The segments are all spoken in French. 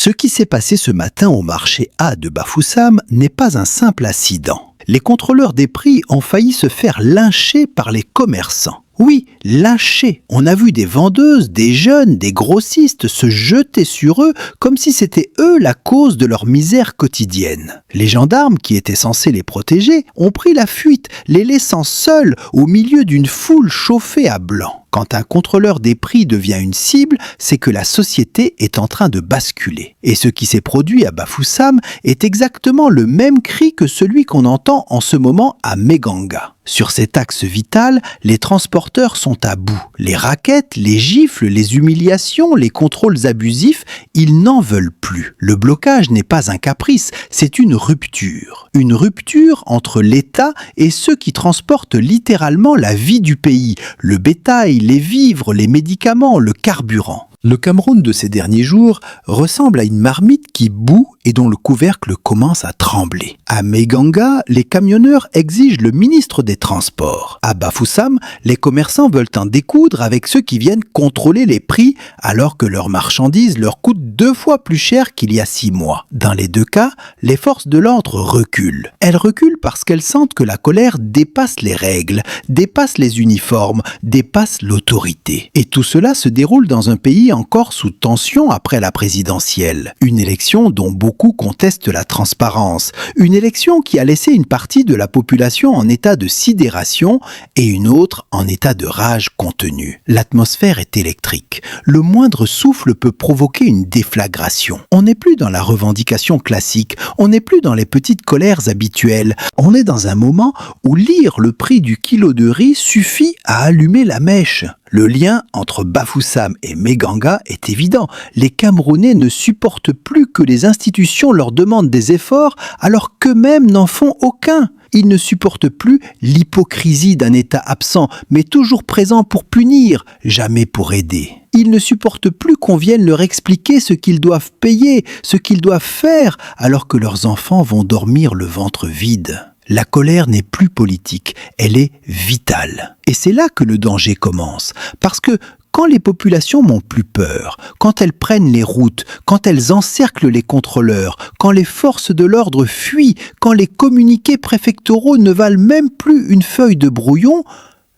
Ce qui s'est passé ce matin au marché A de Bafoussam n'est pas un simple accident. Les contrôleurs des prix ont failli se faire lyncher par les commerçants. Oui, lyncher. On a vu des vendeuses, des jeunes, des grossistes se jeter sur eux comme si c'était eux la cause de leur misère quotidienne. Les gendarmes, qui étaient censés les protéger, ont pris la fuite, les laissant seuls au milieu d'une foule chauffée à blanc. Quand un contrôleur des prix devient une cible, c'est que la société est en train de basculer. Et ce qui s'est produit à Bafoussam est exactement le même cri que celui qu'on entend en ce moment à Meganga. Sur cet axe vital, les transporteurs sont à bout. Les raquettes, les gifles, les humiliations, les contrôles abusifs, ils n'en veulent plus. Le blocage n'est pas un caprice, c'est une rupture. Une rupture entre l'État et ceux qui transportent littéralement la vie du pays, le bétail, les vivres, les médicaments, le carburant. Le Cameroun de ces derniers jours ressemble à une marmite qui bout et dont le couvercle commence à trembler. À Meganga, les camionneurs exigent le ministre des Transports. À Bafoussam, les commerçants veulent en découdre avec ceux qui viennent contrôler les prix alors que leurs marchandises leur coûtent 2 fois plus cher qu'il y a 6 mois. Dans les 2 cas, les forces de l'ordre reculent. Elles reculent parce qu'elles sentent que la colère dépasse les règles, dépasse les uniformes, dépasse l'autorité. Et tout cela se déroule dans un pays encore sous tension après la présidentielle. Une élection dont beaucoup contestent la transparence. Une élection qui a laissé une partie de la population en état de sidération et une autre en état de rage contenue. L'atmosphère est électrique. Le moindre souffle peut provoquer une déflagration. On n'est plus dans la revendication classique. On n'est plus dans les petites colères habituelles. On est dans un moment où lire le prix du kilo de riz suffit à allumer la mèche. Le lien entre Bafoussam et Meganga est évident. Les Camerounais ne supportent plus que les institutions leur demandent des efforts alors qu'eux-mêmes n'en font aucun. Ils ne supportent plus l'hypocrisie d'un État absent, mais toujours présent pour punir, jamais pour aider. Ils ne supportent plus qu'on vienne leur expliquer ce qu'ils doivent payer, ce qu'ils doivent faire, alors que leurs enfants vont dormir le ventre vide. La colère n'est plus politique, elle est vitale. Et c'est là que le danger commence, parce que quand les populations n'ont plus peur, quand elles prennent les routes, quand elles encerclent les contrôleurs, quand les forces de l'ordre fuient, quand les communiqués préfectoraux ne valent même plus une feuille de brouillon,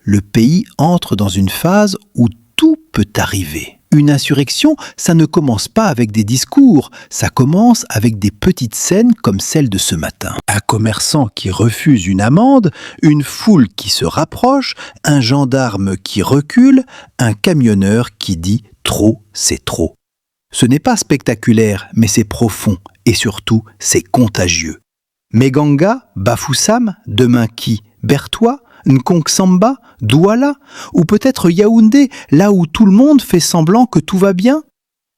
le pays entre dans une phase où tout peut arriver. Une insurrection, ça ne commence pas avec des discours, ça commence avec des petites scènes comme celle de ce matin. Un commerçant qui refuse une amende, une foule qui se rapproche, un gendarme qui recule, un camionneur qui dit « trop, c'est trop ». Ce n'est pas spectaculaire, mais c'est profond et surtout c'est contagieux. Meganga, Bafoussam, demain qui? Bertois, Nkongsamba, Douala, ou peut-être Yaoundé, là où tout le monde fait semblant que tout va bien?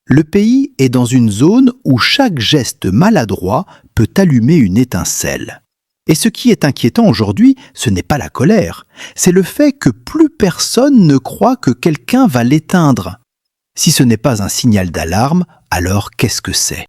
Le pays est dans une zone où chaque geste maladroit peut allumer une étincelle. Et ce qui est inquiétant aujourd'hui, ce n'est pas la colère, c'est le fait que plus personne ne croit que quelqu'un va l'éteindre. Si ce n'est pas un signal d'alarme, alors qu'est-ce que c'est?